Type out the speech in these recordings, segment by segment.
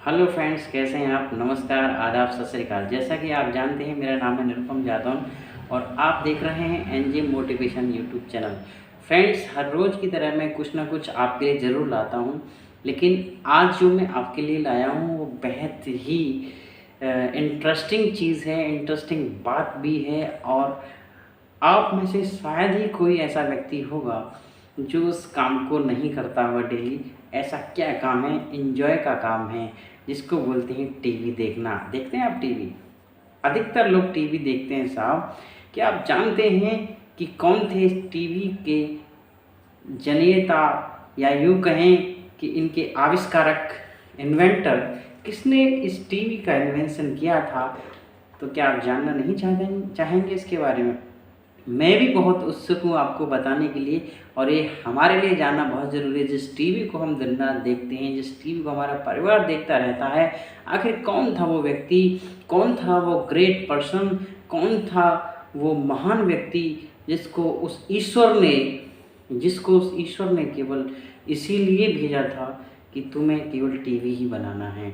Hello friends, कैसे हैं आप। नमस्कार, आदाब, सत श्री अकाल। जैसा कि आप जानते हैं, मेरा नाम है निरुपम जादौन और आप देख रहे हैं NJ motivation YouTube channel. Friends, हर रोज़ की तरह मैं कुछ ना कुछ आपके लिए ज़रूर लाता हूं, लेकिन आज जो मैं आपके लिए लाया हूं वो बेहद ही इंटरेस्टिंग चीज़ है, इंटरेस्टिंग बात भी है। और आप में से शायद ही कोई ऐसा व्यक्ति होगा जो उस काम को नहीं करता हुआ डेली। ऐसा क्या काम है? एंजॉय का काम है, जिसको बोलते हैं टीवी देखना। देखते हैं आप टीवी? अधिकतर लोग टीवी देखते हैं साहब। क्या आप जानते हैं कि कौन थे इस टीवी के जनेता, या यूँ कहें कि इनके आविष्कारक, इन्वेंटर? किसने इस टीवी का इन्वेंशन किया था? तो क्या आप जानना नहीं चाहेंगे इसके बारे में? मैं भी बहुत उत्सुक हूँ आपको बताने के लिए, और ये हमारे लिए जानना बहुत ज़रूरी है। जिस टीवी को हम दिन रात देखते हैं, जिस टीवी को हमारा परिवार देखता रहता है, आखिर कौन था वो व्यक्ति, कौन था वो ग्रेट पर्सन, कौन था वो महान व्यक्ति जिसको उस ईश्वर ने केवल इसीलिए भेजा था कि तुम्हें केवल टीवी ही बनाना है।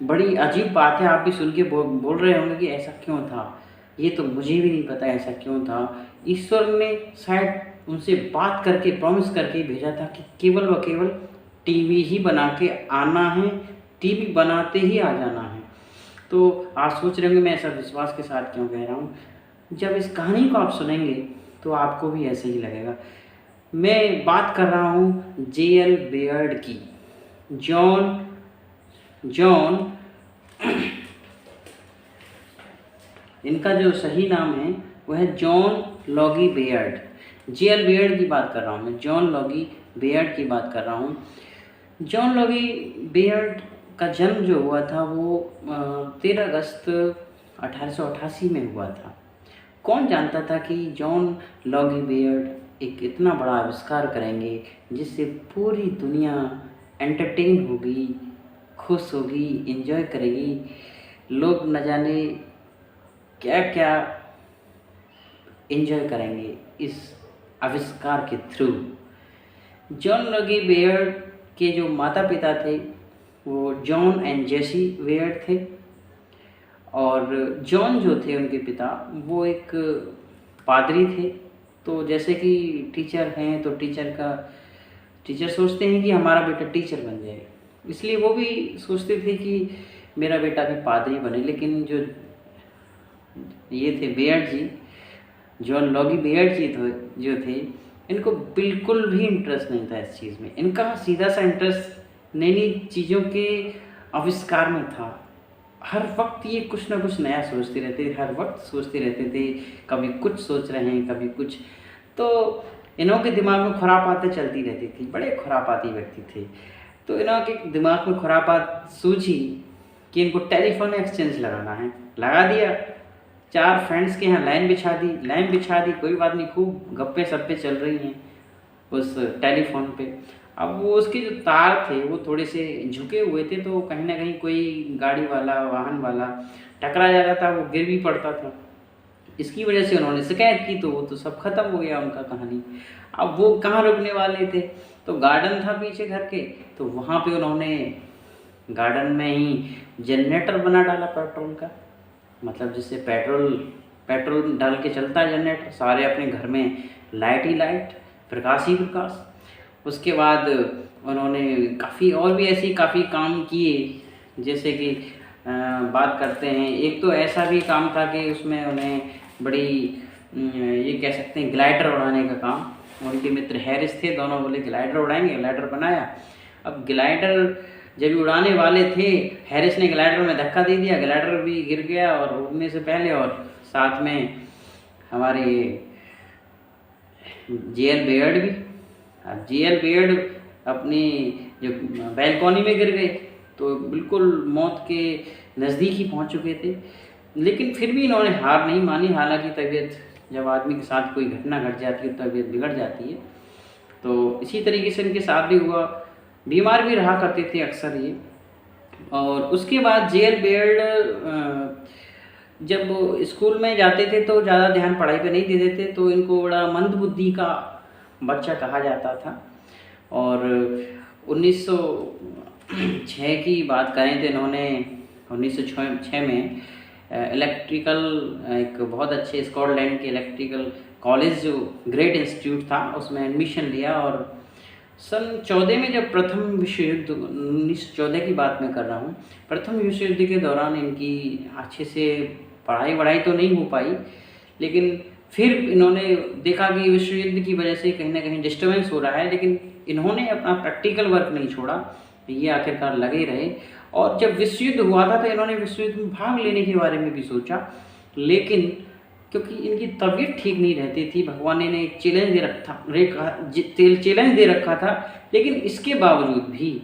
बड़ी अजीब बात है। आप भी सुन के बोल रहे होंगे कि ऐसा क्यों था। ये तो मुझे भी नहीं पता ऐसा क्यों था। ईश्वर ने शायद उनसे बात करके, प्रॉमिस करके भेजा था कि केवल व केवल टीवी ही बना के आना है, टीवी बनाते ही आ जाना है। तो आप सोच रहे होंगे मैं ऐसा विश्वास के साथ क्यों कह रहा हूँ। जब इस कहानी को आप सुनेंगे तो आपको भी ऐसे ही लगेगा। मैं बात कर रहा हूँ जे.एल. बेयर्ड की। जॉन इनका जो सही नाम है वह है जॉन लॉगी बेयर्ड। जे.एल. बेयर्ड की बात कर रहा हूँ मैं, जॉन लॉगी बेयर्ड की बात कर रहा हूँ। जॉन लॉगी बेयर्ड का जन्म जो हुआ था वो 13 अगस्त 1888 में हुआ था। कौन जानता था कि जॉन लॉगी बेयर्ड एक इतना बड़ा आविष्कार करेंगे जिससे पूरी दुनिया एंटरटेन होगी, खुश होगी, एंजॉय करेगी। लोग न जाने क्या क्या एंजॉय करेंगे इस आविष्कार के थ्रू। जॉन लॉगी बेयर्ड के जो माता पिता थे वो जॉन एंड जेसी बेयर्ड थे, और जॉन जो थे उनके पिता वो एक पादरी थे। तो जैसे कि टीचर हैं तो टीचर सोचते हैं कि हमारा बेटा टीचर बन जाए, इसलिए वो भी सोचते थे कि मेरा बेटा भी पादरी बने। लेकिन जो ये थे बेयर्ड जी, जॉन लॉगी बेयर्ड जी जो थे, इनको बिल्कुल भी इंटरेस्ट नहीं था इस चीज़ में। इनका सीधा सा इंटरेस्ट नई नई चीज़ों के आविष्कार में था। हर वक्त ये कुछ ना कुछ नया सोचते रहते थे, हर वक्त सोचते रहते थे। कभी कुछ सोच रहे हैं, कभी कुछ। तो इन्हों के दिमाग में खुरापातें चलती रहती थी। बड़े खुरापाती व्यक्ति थे। तो इन्हों के दिमाग में खुरापात सूझी कि इनको टेलीफोन एक्सचेंज लगाना है। लगा दिया। 4 फ्रेंड्स के यहाँ लाइन बिछा दी। कोई बात नहीं, खूब गप्पे सप्पे चल रही हैं उस टेलीफोन पे। अब वो उसके जो तार थे वो थोड़े से झुके हुए थे, तो कहीं ना कहीं कोई गाड़ी वाला, वाहन वाला टकरा जाता था, वो गिर भी पड़ता था। इसकी वजह से उन्होंने शिकायत की, तो वो तो सब खत्म हो गया उनका कहानी। अब वो कहाँ रुकने वाले थे, तो गार्डन था पीछे घर के, तो वहाँ पे उन्होंने गार्डन में ही जनरेटर बना डाला पेट्रोल का। मतलब जिससे पेट्रोल डाल के चलता है जनरेटर। सारे अपने घर में लाइट ही लाइट, प्रकाश ही प्रकाश। उसके बाद उन्होंने काफ़ी काम किए। जैसे कि बात करते हैं, एक तो ऐसा भी काम था कि उसमें उन्हें बड़ी ये कह सकते हैं ग्लाइडर उड़ाने का काम। उनके मित्र हैरिस थे, दोनों बोले ग्लाइडर उड़ाएंगे। ग्लाइडर बनाया। अब ग्लाइडर जब उड़ाने वाले थे, हैरिस ने ग्लाइडर में धक्का दे दिया, ग्लाइडर भी गिर गया और उड़ने से पहले। और साथ में हमारे जे.एल. बेयर्ड भी। अब जे.एल. बेयर्ड अपनी जो बैल्कनी में गिर गए, तो बिल्कुल मौत के नज़दीक ही पहुंच चुके थे। लेकिन फिर भी इन्होंने हार नहीं मानी। हालांकि तबीयत, जब आदमी के साथ कोई घटना घट जाती है तबीयत बिगड़ जाती है। तो इसी तरीके से इनके साथ भी हुआ। बीमार भी रहा करते थे अक्सर ये। और उसके बाद जे.एल. बेयर्ड जब स्कूल में जाते थे तो ज़्यादा ध्यान पढ़ाई पे नहीं देते थे, तो इनको बड़ा मंद बुद्धि का बच्चा कहा जाता था। और 1900 छः की बात करें तो इन्होंने 1906 में इलेक्ट्रिकल, एक बहुत अच्छे स्कॉटलैंड के इलेक्ट्रिकल कॉलेज जो ग्रेट इंस्टीट्यूट था उसमें एडमिशन लिया। और सन 14 में जब प्रथम विश्व युद्ध, 1914 की बात मैं कर रहा हूँ, प्रथम विश्व युद्ध के दौरान इनकी अच्छे से पढ़ाई तो नहीं हो पाई, लेकिन फिर इन्होंने देखा कि विश्व युद्ध की वजह से कहीं ना कहीं डिस्टर्बेंस हो रहा है, लेकिन इन्होंने अपना प्रैक्टिकल वर्क नहीं छोड़ा, ये आखिरकार लगे रहे। और जब विश्व युद्ध हुआ था तो इन्होंने विश्व युद्ध में भाग लेने के बारे में भी सोचा, लेकिन क्योंकि इनकी तबीयत ठीक नहीं रहती थी, भगवान ने एक चैलेंज दे रखा था, लेकिन इसके बावजूद भी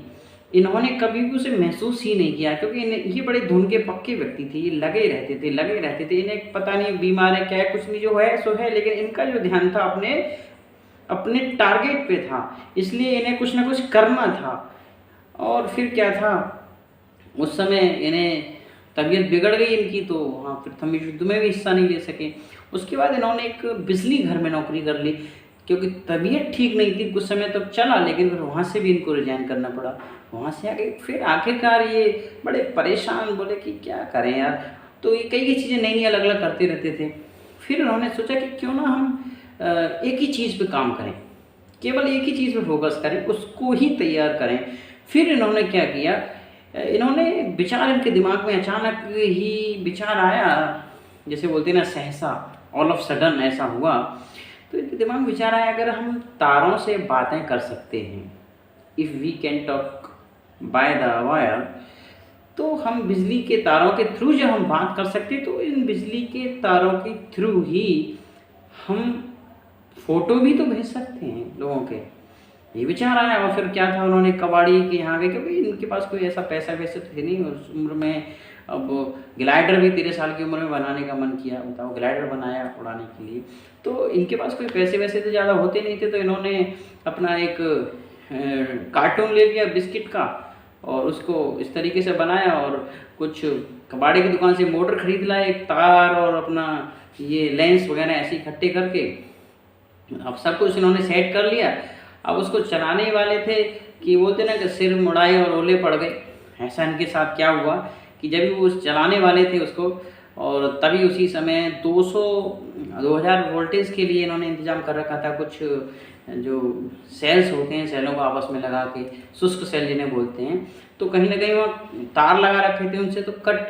इन्होंने कभी भी उसे महसूस ही नहीं किया, क्योंकि ये बड़े धुन के पक्के व्यक्ति थे, ये लगे रहते थे। इन्हें पता नहीं बीमार है क्या है, कुछ नहीं, जो है सो है, लेकिन इनका जो ध्यान था अपने टारगेट पे था, इसलिए इन्हें कुछ ना कुछ करना था। और फिर क्या था, उस समय इन्हें तबीयत बिगड़ गई इनकी, तो वहाँ प्रथम विश्व युद्ध में भी हिस्सा नहीं ले सके। उसके बाद इन्होंने एक बिजली घर में नौकरी कर ली, क्योंकि तबीयत ठीक नहीं थी, कुछ समय तक चला, लेकिन फिर वहाँ से भी इनको रिजाइन करना पड़ा। वहाँ से आगे फिर आखिरकार ये बड़े परेशान, बोले कि क्या करें यार, तो ये कई चीज़ें नई अलग अलग करते रहते थे। फिर उन्होंने सोचा कि क्यों ना हम एक ही चीज़ पे काम करें, केवल एक ही चीज़ पे फोकस करें, उसको ही तैयार करें। फिर इन्होंने क्या किया, इन्होंने विचार, इनके दिमाग में अचानक ही विचार आया, जैसे बोलते हैं ना सहसा, ऑल ऑफ सडन ऐसा हुआ, तो इनके दिमाग में विचार आया, अगर हम तारों से बातें कर सकते हैं, if we can talk by the wire, तो हम बिजली के तारों के थ्रू जब हम बात कर सकते हैं, तो इन बिजली के तारों के थ्रू ही हम फोटो भी तो भेज सकते हैं लोगों के। ये विचार आया। और फिर क्या था, उन्होंने कबाड़ी के यहाँ गए, क्योंकि इनके पास कोई ऐसा पैसा वैसे थे नहीं उस उम्र में। अब ग्लाइडर भी 13 साल की उम्र में बनाने का मन किया, बताओ, ग्लाइडर बनाया उड़ाने के लिए। तो इनके पास कोई पैसे वैसे तो ज़्यादा होते नहीं थे, तो इन्होंने अपना एक कार्टून ले लिया बिस्किट का, और उसको इस तरीके से बनाया, और कुछ कबाड़े की दुकान से मोटर खरीद लाए, एक तार और अपना ये लेंस वगैरह ऐसे इकट्ठे करके अब सब कुछ इन्होंने सेट कर लिया। अब उसको चलाने वाले थे कि बोलते ना कि सिर मुड़ाए और ओले पड़ गए। ऐसा इनके साथ क्या हुआ कि जब वो चलाने वाले थे उसको, और तभी उसी समय 2000 वोल्टेज के लिए इन्होंने इंतज़ाम कर रखा था। कुछ जो सेल्स होते हैं, सेलों को आपस में लगा के, शुष्क सेल जिन्हें बोलते हैं, तो कहीं ना कहीं वहाँ तार लगा रखे थे उनसे, तो कट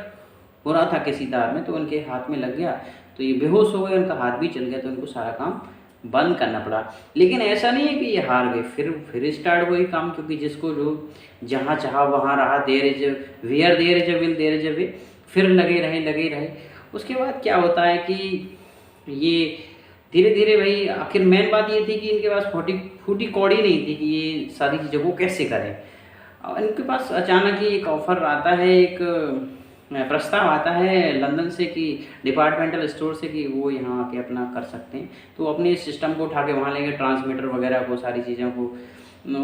हो रहा था किसी तार में, तो उनके हाथ में लग गया, तो ये बेहोश हो गए, उनका हाथ भी चल गया, तो उनको सारा काम बंद करना पड़ा। लेकिन ऐसा नहीं है कि ये हार गए, फिर स्टार्ट वही काम, क्योंकि जिसको जो जहाँ चाहा वहाँ रहा, there is will there is way, फिर लगे रहे। उसके बाद क्या होता है कि ये धीरे धीरे भाई, आखिर मेन बात ये थी कि इनके पास फूटी कौड़ी नहीं थी कि ये सारी चीज़ों को कैसे करें। और इनके पास अचानक ही एक ऑफ़र आता है, एक प्रस्ताव आता है लंदन से कि डिपार्टमेंटल स्टोर से, कि वो यहाँ आके अपना कर सकते हैं। तो अपने सिस्टम को उठा के वहाँ लेंगे, ट्रांसमीटर वगैरह को, सारी चीज़ों को।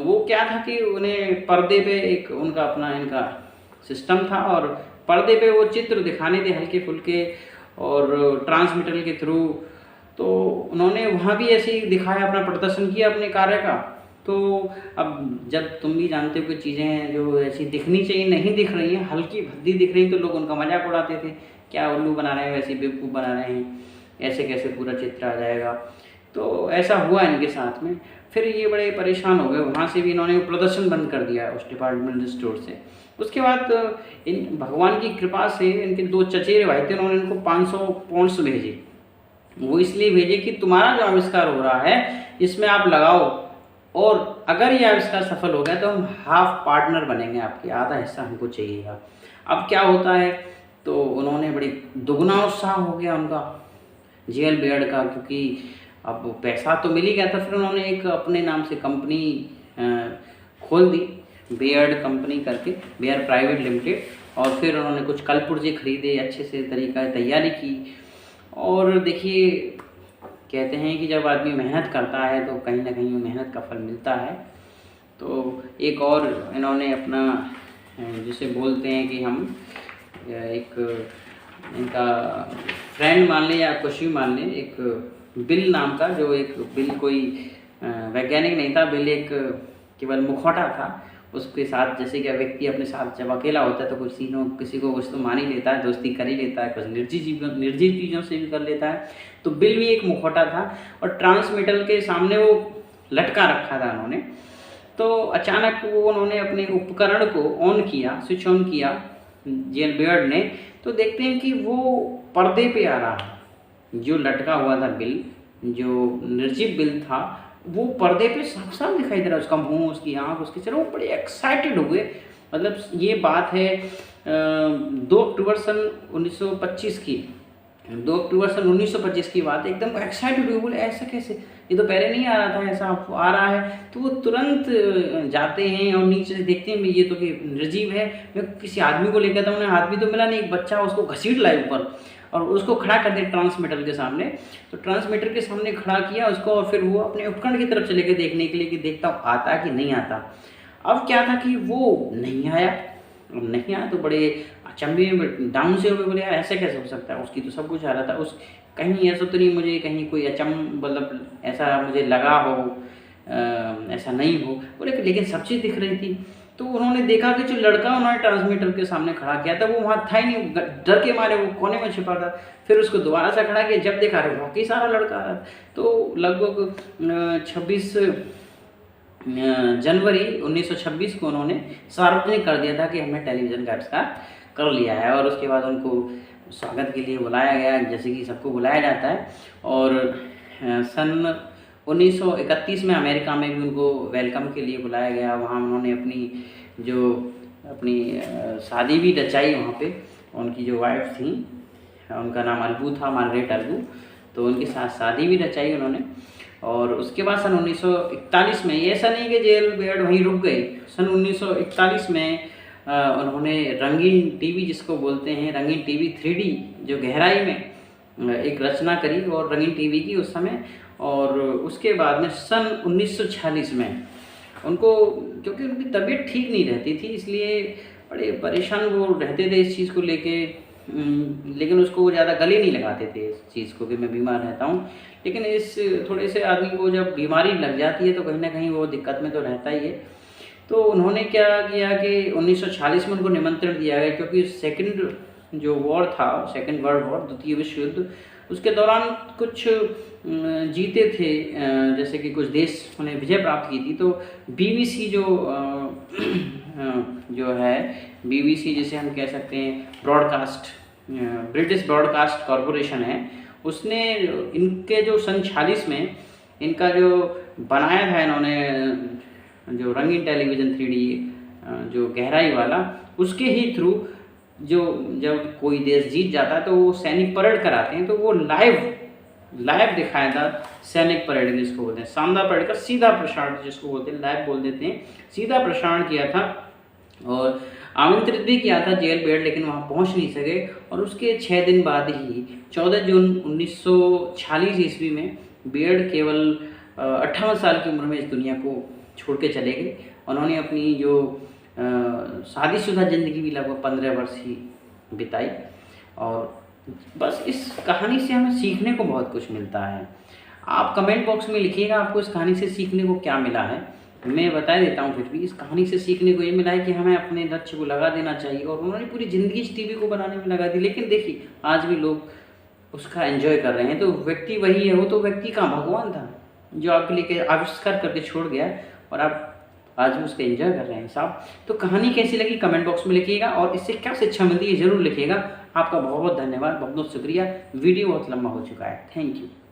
वो क्या था कि उन्हें पर्दे पे एक उनका अपना इनका सिस्टम था, और पर्दे पे वो चित्र दिखाने थे हल्के फुल्के, और ट्रांसमीटर के थ्रू। तो उन्होंने वहाँ भी ऐसे ही दिखाया, अपना प्रदर्शन किया अपने कार्य का। तो अब जब तुम भी जानते हो कि चीज़ें जो ऐसी दिखनी चाहिए नहीं दिख रही हैं, हल्की भद्दी दिख रही, तो लोग उनका मजाक उड़ाते थे, क्या उल्लू बना रहे हैं, वैसे बेवकूफ़ बना रहे हैं, ऐसे कैसे पूरा चित्र आ जाएगा। तो ऐसा हुआ इनके साथ में। फिर ये बड़े परेशान हो गए, वहाँ से भी इन्होंने प्रदर्शन बंद कर दिया उस डिपार्टमेंटल स्टोर से। उसके बाद इन भगवान की कृपा से इनके 2 चचेरे भाई थे, उन्होंने इनको 500 पाउंड्स भेजे। वो इसलिए भेजे कि तुम्हारा जो आविष्कार हो रहा है इसमें आप लगाओ, और अगर ये आविष्कार सफल हो गया तो हम हाफ पार्टनर बनेंगे, आपके आधा हिस्सा हमको चाहिएगा। अब क्या होता है, तो उन्होंने बड़ी दुगना उत्साह हो गया उनका, जेएल बेयर्ड का, क्योंकि अब पैसा तो मिल ही गया था। फिर उन्होंने एक अपने नाम से कंपनी खोल दी, बेयर्ड कंपनी करके, बेयर प्राइवेट लिमिटेड। और फिर उन्होंने कुछ कल पुर्जे खरीदे, अच्छे से तरीका तैयारी की। और देखिए, कहते हैं कि जब आदमी मेहनत करता है तो कहीं ना कहीं मेहनत का फल मिलता है। तो एक और इन्होंने अपना, जिसे बोलते हैं कि हम एक इनका फ्रेंड मान लें या कुछ भी मान लें, एक बिल नाम का, जो एक बिल कोई वैज्ञानिक नहीं था, बिल एक केवल मुखौटा था। उसके साथ, जैसे कि व्यक्ति अपने साथ जब अकेला होता है तो किसी को कुछ तो मान ही लेता है, दोस्ती कर ही लेता है, कुछ निर्जीव चीज़ों से भी कर लेता है। तो बिल भी एक मुखौटा था और ट्रांसमीटर के सामने वो लटका रखा था उन्होंने। तो अचानक उन्होंने अपने उपकरण को ऑन किया, स्विच ऑन किया जेल बेयर्ड ने, तो देखते हैं कि वो पर्दे पे आ रहा है। जो लटका हुआ था बिल, जो निर्जीव बिल था, वो पर्दे पे साफ साफ दिखाई दे रहा है, उसका मुंह, उसकी आंख, उसके चेहरे। वो बड़े एक्साइटेड हुए। मतलब ये बात है 2 अक्टूबर सन 1925 की, 2 अक्टूबर सन 1925 की बात है। एकदम एक्साइटेड हुए, बोले ऐसा कैसे, ये तो पहले नहीं आ रहा था, ऐसा आ रहा है। तो वो तुरंत जाते हैं और नीचे से देखते हैं ये तो कि निर्जीव है। मैं किसी आदमी को लेकर था, उन्हें आदमी तो मिला नहीं, एक बच्चा, उसको घसीट लाए ऊपर और उसको खड़ा कर दिया ट्रांसमीटर के सामने। तो ट्रांसमीटर के सामने खड़ा किया उसको और फिर वो अपने उपकरण की तरफ चले गए देखने के लिए कि देखता हूँ आता कि नहीं आता। अब क्या था कि वो नहीं आया, नहीं आया तो बड़े अचंभे में डाउन से हुए, बोले यार ऐसे कैसे हो सकता है, उसकी तो सब कुछ आ रहा था, उस कहीं ऐसा तो नहीं मुझे कहीं कोई मतलब ऐसा मुझे लगा हो, ऐसा नहीं हो, बोले लेकिन सब चीज़ दिख रही थी। तो उन्होंने देखा कि जो लड़का उन्होंने ट्रांसमीटर के सामने खड़ा किया था वो वहाँ था ही नहीं, डर के मारे वो कोने में छिपा था। फिर उसको दोबारा से खड़ा किया, जब देखा रहे वाकई सारा लड़का आ रहा। तो लगभग 26 जनवरी 1926 को उन्होंने सार्वजनिक कर दिया था कि हमने टेलीविज़न का आविष्कार कर लिया है। और उसके बाद उनको स्वागत के लिए बुलाया गया, जैसे कि सबको बुलाया जाता है। और सन 1931 में अमेरिका में भी उनको वेलकम के लिए बुलाया गया। वहाँ उन्होंने अपनी शादी भी रचाई वहाँ पे। उनकी जो वाइफ थी, उनका नाम अल्बू था, मार्गरेट अल्बू, तो उनके साथ शादी भी रचाई उन्होंने। और उसके बाद सन 1941 में, ये ऐसा नहीं कि जेल बेयर्ड वहीं रुक गई, सन 1941 में उन्होंने रंगीन टीवी, जिसको बोलते हैं रंगीन टीवी 3D, जो गहराई में एक रचना करी और रंगीन टीवी की उस समय। और उसके बाद में सन 1946 में उनको, क्योंकि उनकी तबीयत ठीक नहीं रहती थी, इसलिए बड़े परेशान वो रहते थे इस चीज़ को लेके, लेकिन उसको वो ज़्यादा गले नहीं लगाते थे इस चीज़ को कि मैं बीमार रहता हूँ। लेकिन इस थोड़े से आदमी को जब बीमारी लग जाती है तो कहीं ना कहीं वो दिक्कत में तो रहता ही है। तो उन्होंने क्या किया कि 1946 में उनको निमंत्रण दिया गया, क्योंकि सेकंड जो वॉर था, सेकंड वर्ल्ड वॉर, द्वितीय विश्व युद्ध, उसके दौरान कुछ जीते थे, जैसे कि कुछ देश ने विजय प्राप्त की थी। तो BBC जो है BBC, जिसे हम कह सकते हैं ब्रिटिश ब्रॉडकास्ट कॉरपोरेशन है, उसने इनके जो सन 46 में इनका जो बनाया था इन्होंने जो रंगीन टेलीविज़न 3D जो गहराई वाला, उसके ही थ्रू जब कोई देश जीत जाता है तो वो सैनिक परेड कराते हैं। तो वो लाइव दिखाया था सैनिक परेड, जिसको बोलते हैं शानदार परेड का सीधा प्रसारण, जिसको बोलते हैं लाइव बोल देते हैं, सीधा प्रसारण किया था। और आमंत्रित भी किया था जेल बेयर्ड, लेकिन वहाँ पहुँच नहीं सके। और उसके 6 दिन बाद ही 14 जून 1946 ईस्वी में बेयर्ड केवल 58 साल की उम्र में इस दुनिया को छोड़ के चले गए। उन्होंने अपनी जो शादीशुदा ज़िंदगी भी लगभग 15 वर्ष ही बिताई। और बस इस कहानी से हमें सीखने को बहुत कुछ मिलता है। आप कमेंट बॉक्स में लिखिएगा आपको इस कहानी से सीखने को क्या मिला है। मैं बता देता हूँ, फिर भी इस कहानी से सीखने को ये मिला है कि हमें अपने लक्ष्य को लगा देना चाहिए। और उन्होंने पूरी ज़िंदगी इस टीवी को बनाने में लगा दी, लेकिन देखिए आज भी लोग उसका एंजॉय कर रहे हैं। तो व्यक्ति वही है, वो तो व्यक्ति कहाँ भगवान था जो आपके लिए आविष्कार करके छोड़ गया, और आप आज भी उसका एंजॉय कर रहे हैं साहब। तो कहानी कैसी लगी कमेंट बॉक्स में लिखिएगा, और इससे क्या शिक्षा मिलती है ज़रूर लिखिएगा। आपका बहुत बहुत धन्यवाद, बहुत बहुत शुक्रिया। वीडियो बहुत लंबा हो चुका है। Thank you.